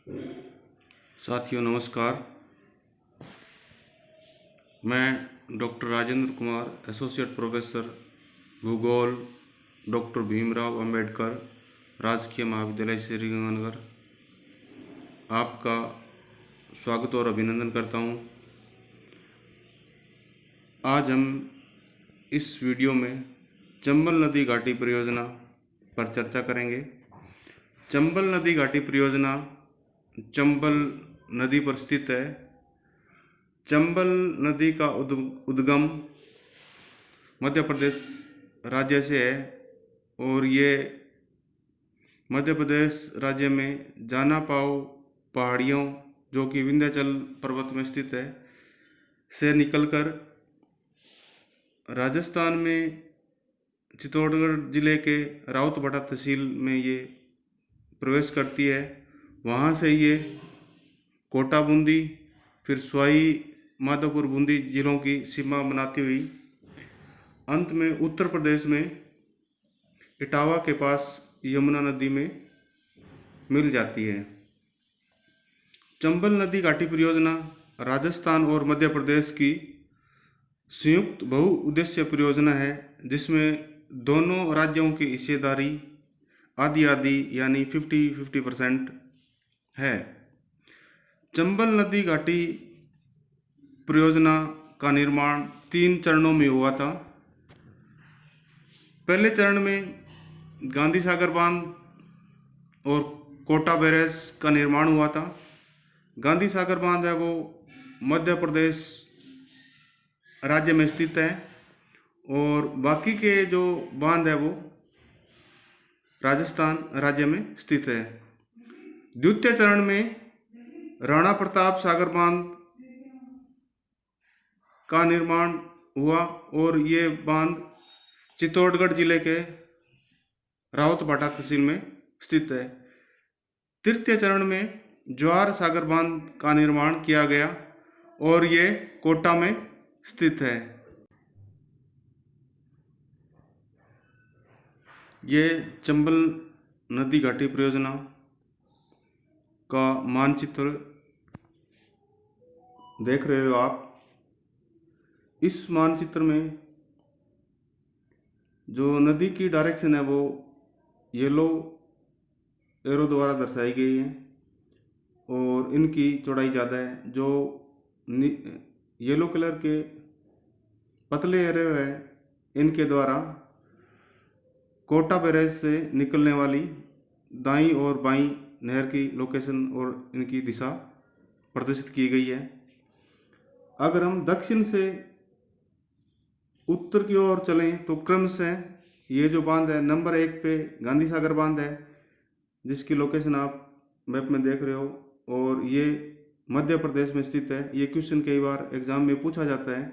साथियों नमस्कार। मैं doctor Rajendra Kumar, associate professor भूगोल, डॉक्टर भीमराव अंबेडकर राजकीय महाविद्यालय श्रीगंगानगर, आपका स्वागत और अभिनंदन करता हूं। आज हम इस वीडियो में चंबल नदी घाटी परियोजना पर चर्चा करेंगे। चंबल नदी घाटी परियोजना चंबल नदी पर स्थित है। चंबल नदी का उद्गम मध्य प्रदेश राज्य से है और ये मध्य प्रदेश राज्य में जानापाव पहाड़ियों, जो कि विंध्याचल पर्वत में स्थित है, से निकलकर राजस्थान में चित्तौड़गढ़ जिले के राउतभाटा तहसील में ये प्रवेश करती है। वहाँ से ये कोटा बूंदी, फिर स्वाई माधोपुर बूंदी जिलों की सीमा बनाती हुई अंत में उत्तर प्रदेश में इटावा के पास यमुना नदी में मिल जाती है। चंबल नदी घाटी परियोजना राजस्थान और मध्य प्रदेश की संयुक्त बहुउद्देश्य परियोजना है, जिसमें दोनों राज्यों की हिस्सेदारी आधी आधी यानी 50-50% है। चंबल नदी घाटी परियोजना का निर्माण 3 चरणों में हुआ था। पहले चरण में गांधी सागर बांध और कोटा बैरेज का निर्माण हुआ था। गांधी सागर बांध है वो मध्य प्रदेश राज्य में स्थित है और बाकी के जो बांध है वो राजस्थान राज्य में स्थित है। द्वितीय चरण में राणा प्रताप सागर बांध का निर्माण हुआ और ये बांध चित्तौड़गढ़ जिले के राउतभाटा तहसील में स्थित है। तृतीय चरण में ज्वार सागर बांध का निर्माण किया गया और ये कोटा में स्थित है। ये चंबल नदी घाटी परियोजना का मानचित्र देख रहे हो आप। इस मानचित्र में जो नदी की डायरेक्शन है वो येलो एरो द्वारा दर्शाई गई है और इनकी चौड़ाई ज़्यादा है। जो येलो कलर के पतले एरो है, इनके द्वारा कोटा बैरेज से निकलने वाली दाईं और बाईं नहर की लोकेशन और इनकी दिशा प्रदर्शित की गई है। अगर हम दक्षिण से उत्तर की ओर चलें तो क्रमशः ये जो बांध है, नंबर 1 पे गांधी सागर बांध है, जिसकी लोकेशन आप मैप में देख रहे हो, और ये मध्य प्रदेश में स्थित है। ये क्वेश्चन कई बार एग्जाम में पूछा जाता है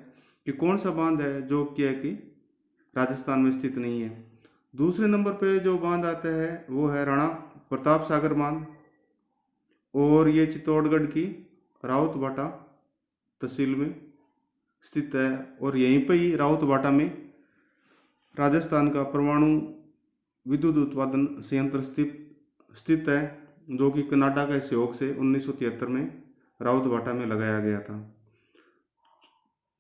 कि कौन सा बांध है जो क्या है कि राजस्थान में स्थित नहीं है। दूसरे नंबर पे जो बांध आता है वो है राणा प्रताप सागर बांध और ये चित्तौड़गढ़ की राउतभाटा तहसील में स्थित है और यहीं पर ही राउतभाटा में राजस्थान का परमाणु विद्युत उत्पादन संयंत्र स्थित है, जो कि कनाडा के सहयोग से 1973 में राउतभाटा में लगाया गया था।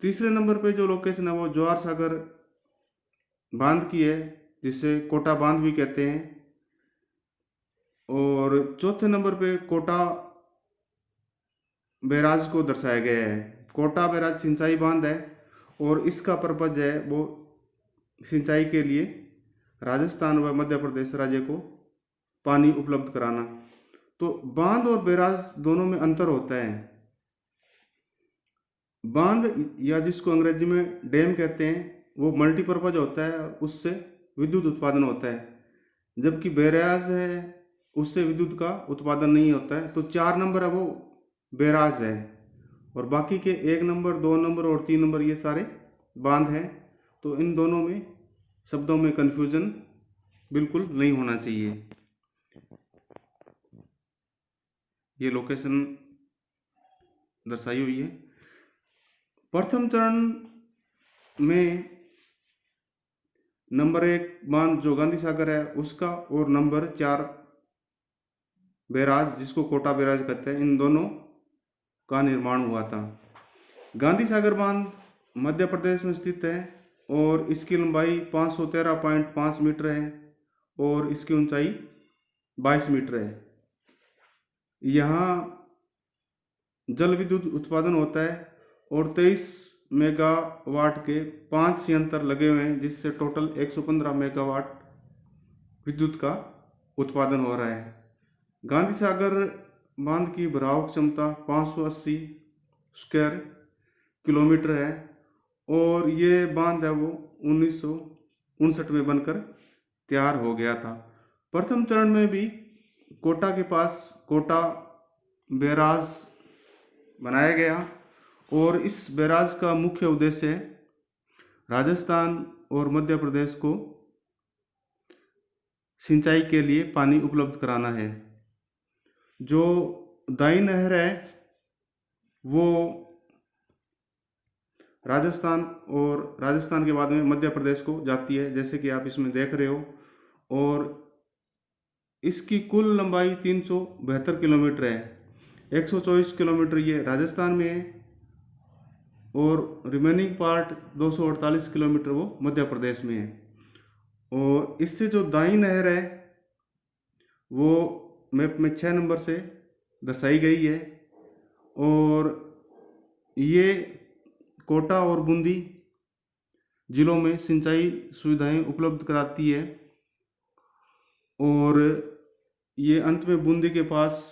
तीसरे नंबर पे जो लोकेशन है वो ज्वार सागर बांध की है, जिसे कोटा बांध भी कहते हैं। और चौथे नंबर पे कोटा बैराज को दर्शाया गया है। कोटा बैराज सिंचाई बांध है और इसका पर्पज है वो सिंचाई के लिए राजस्थान व मध्य प्रदेश राज्य को पानी उपलब्ध कराना। तो बांध और बैराज दोनों में अंतर होता है। बांध या जिसको अंग्रेजी में डैम कहते हैं वो मल्टीपर्पज होता है, उससे विद्युत उत्पादन होता है, जबकि बैराज है उससे विद्युत का उत्पादन नहीं होता है। तो 4 नंबर है वो बैराज है और बाकी के 1 नंबर, 2 नंबर और 3 नंबर ये सारे बांध हैं। तो इन दोनों में शब्दों में कन्फ्यूजन बिल्कुल नहीं होना चाहिए। ये लोकेशन दर्शाई हुई है। प्रथम चरण में नंबर 1 बांध जो गांधी सागर है उसका और नंबर 4 बैराज, जिसको कोटा बैराज कहते हैं, इन दोनों का निर्माण हुआ था। गांधी सागर बांध मध्य प्रदेश में स्थित है और इसकी लंबाई 513.5 मीटर है और इसकी ऊंचाई 22 मीटर है। यहाँ जल विद्युत उत्पादन होता है और 23 मेगावाट के 5 संयंत्र लगे हुए हैं, जिससे टोटल 115 मेगावाट विद्युत का उत्पादन हो रहा है। गांधी सागर बांध की भराव क्षमता 580 स्क्वायर किलोमीटर है और ये बांध है वो 1959 में बनकर तैयार हो गया था। प्रथम चरण में भी कोटा के पास कोटा बैराज बनाया गया और इस बैराज का मुख्य उद्देश्य राजस्थान और मध्य प्रदेश को सिंचाई के लिए पानी उपलब्ध कराना है। जो दाई नहर है वो राजस्थान और राजस्थान के बाद में मध्य प्रदेश को जाती है, जैसे कि आप इसमें देख रहे हो, और इसकी कुल लंबाई 372 किलोमीटर है। 124 किलोमीटर ये राजस्थान में है और रिमेनिंग पार्ट 248 किलोमीटर वो मध्य प्रदेश में है। और इससे जो दाई नहर है वो मैप में 6 नंबर से दर्शाई गई है और ये कोटा और बूंदी जिलों में सिंचाई सुविधाएं उपलब्ध कराती है और ये अंत में बूंदी के पास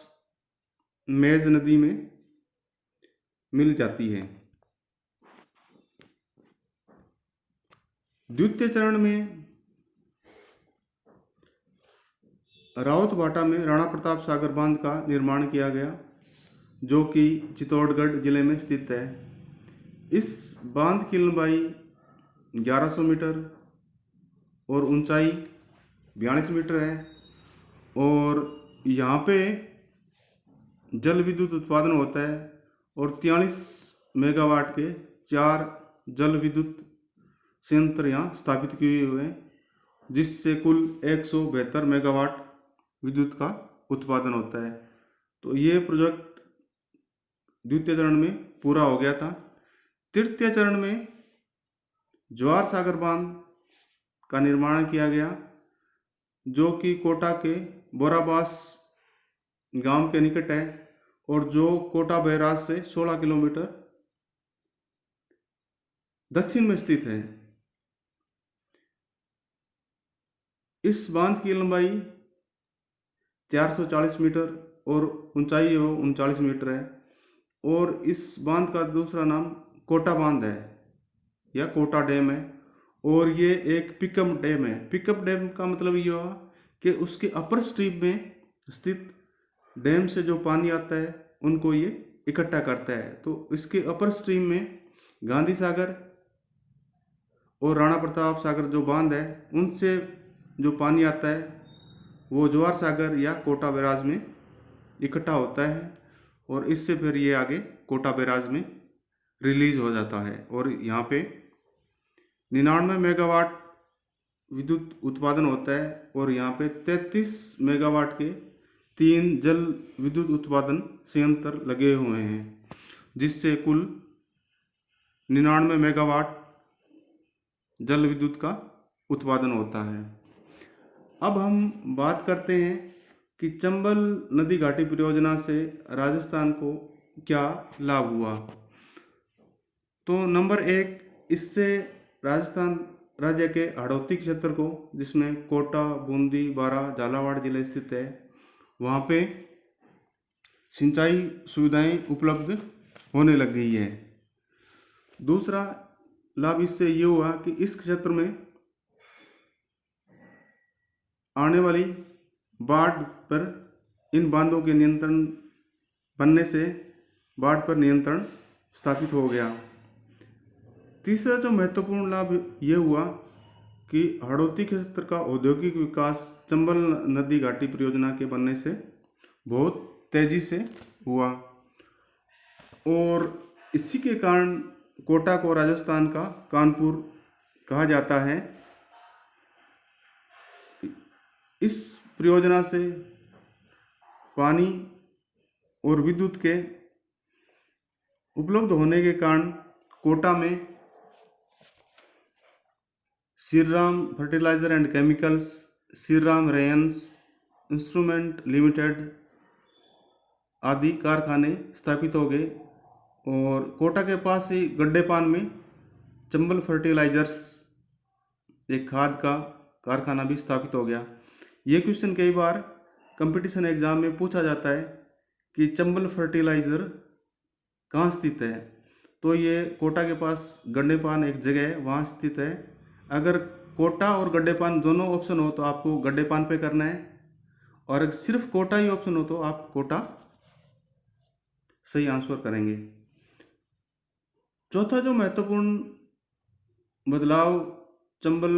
मेज नदी में मिल जाती है। द्वितीय चरण में रावतभाटा में राणा प्रताप सागर बांध का निर्माण किया गया, जो कि चित्तौड़गढ़ जिले में स्थित है। इस बांध की लंबाई 1100 मीटर और ऊंचाई 42 मीटर है और यहाँ पे जल विद्युत उत्पादन होता है और 43 मेगावाट के 4 जल विद्युत संयंत्र यहाँ स्थापित किए हुए हैं, जिससे कुल 172 मेगावाट विद्युत का उत्पादन होता है। तो ये प्रोजेक्ट द्वितीय चरण में पूरा हो गया था। तृतीय चरण में जवाहर सागर बांध का निर्माण किया गया, जो कि कोटा के बोराबास गांव के निकट है और जो कोटा बैराज से 16 किलोमीटर दक्षिण में स्थित है। इस बांध की लंबाई 440 मीटर और ऊंचाई 39 मीटर है और इस बांध का दूसरा नाम कोटा बांध है या कोटा डैम है और ये एक पिकअप डैम है। पिकअप डैम का मतलब ये हुआ कि उसके अपर स्ट्रीम में स्थित डैम से जो पानी आता है उनको ये इकट्ठा करता है। तो इसके अपर स्ट्रीम में गांधी सागर और राणा प्रताप सागर जो बांध है उनसे जो पानी आता है वो जवाहर सागर या कोटा बैराज में इकट्ठा होता है और इससे फिर ये आगे कोटा बैराज में रिलीज हो जाता है और यहाँ पे 99 मेगावाट विद्युत उत्पादन होता है और यहाँ पे 33 मेगावाट के 3 जल विद्युत उत्पादन संयंत्र लगे हुए हैं, जिससे कुल 99 मेगावाट जल विद्युत का उत्पादन होता है। अब हम बात करते हैं कि चंबल नदी घाटी परियोजना से राजस्थान को क्या लाभ हुआ। तो नंबर 1, इससे राजस्थान राज्य के हाड़ौती क्षेत्र को, जिसमें कोटा, बूंदी, बारां, झालावाड़ जिले स्थित है, वहाँ पे सिंचाई सुविधाएं उपलब्ध होने लग गई है। दूसरा लाभ इससे ये हुआ कि इस क्षेत्र में आने वाली बाढ़ पर इन बांधों के नियंत्रण बनने से बाढ़ पर नियंत्रण स्थापित हो गया। तीसरा जो महत्वपूर्ण लाभ ये हुआ कि हाड़ौती क्षेत्र का औद्योगिक विकास चंबल नदी घाटी परियोजना के बनने से बहुत तेजी से हुआ और इसी के कारण कोटा को राजस्थान का कानपुर कहा जाता है। इस परियोजना से पानी और विद्युत के उपलब्ध होने के कारण कोटा में Shriram fertiliser and chemicals, Shriram rayons instrument limited आदि कारखाने स्थापित हो गए। और कोटा के पास ही गड्डेपान में चंबल फर्टिलाइजर्स एक खाद का कारखाना भी स्थापित हो गया। ये क्वेश्चन कई बार कंपटीशन एग्जाम में पूछा जाता है कि चंबल फर्टिलाइजर कहाँ स्थित है, तो ये कोटा के पास गड्डेपान एक जगह है, वहाँ स्थित है। अगर कोटा और गड्डेपान दोनों ऑप्शन हो तो आपको गड्डेपान पे करना है, और अगर सिर्फ कोटा ही ऑप्शन हो तो आप कोटा सही आंसर करेंगे। चौथा जो महत्वपूर्ण बदलाव चंबल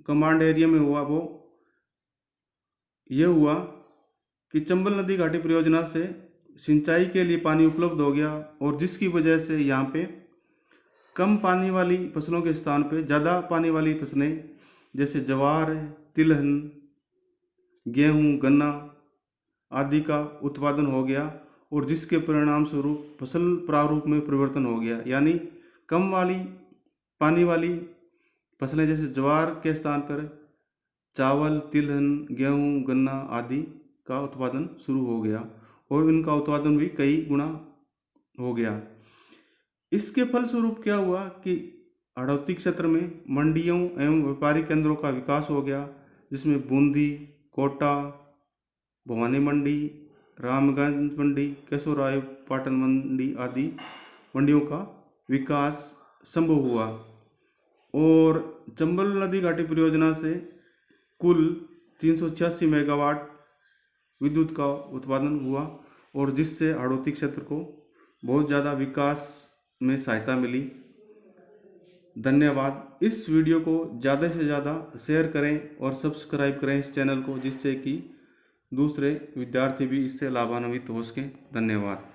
कमांड एरिया में हुआ वो ये हुआ कि चंबल नदी घाटी परियोजना से सिंचाई के लिए पानी उपलब्ध हो गया, और जिसकी वजह से यहाँ पे कम पानी वाली फसलों के स्थान पे ज़्यादा पानी वाली फसलें जैसे ज्वार, तिलहन, गेहूँ, गन्ना आदि का उत्पादन हो गया, और जिसके परिणाम स्वरूप फसल प्रारूप में परिवर्तन हो गया। यानी कम वाली पानी वाली फसलें जैसे ज्वार के स्थान पर चावल, तिलहन, गेहूँ, गन्ना आदि का उत्पादन शुरू हो गया, और इनका उत्पादन भी कई गुना हो गया। इसके फलस्वरूप क्या हुआ कि हाड़ौती क्षेत्र में मंडियों एवं व्यापारी केंद्रों का विकास हो गया, जिसमें बूंदी, कोटा, भवानी मंडी, रामगंज मंडी, केशोराय पाटन मंडी आदि मंडियों का विकास संभव हुआ। और चंबल नदी घाटी परियोजना से कुल 386 मेगावाट विद्युत का उत्पादन हुआ, और जिससे हाड़ौती क्षेत्र को बहुत ज़्यादा विकास में सहायता मिली। धन्यवाद। इस वीडियो को ज़्यादा से ज़्यादा शेयर करें और सब्सक्राइब करें इस चैनल को, जिससे कि दूसरे विद्यार्थी भी इससे लाभान्वित हो सकें। धन्यवाद।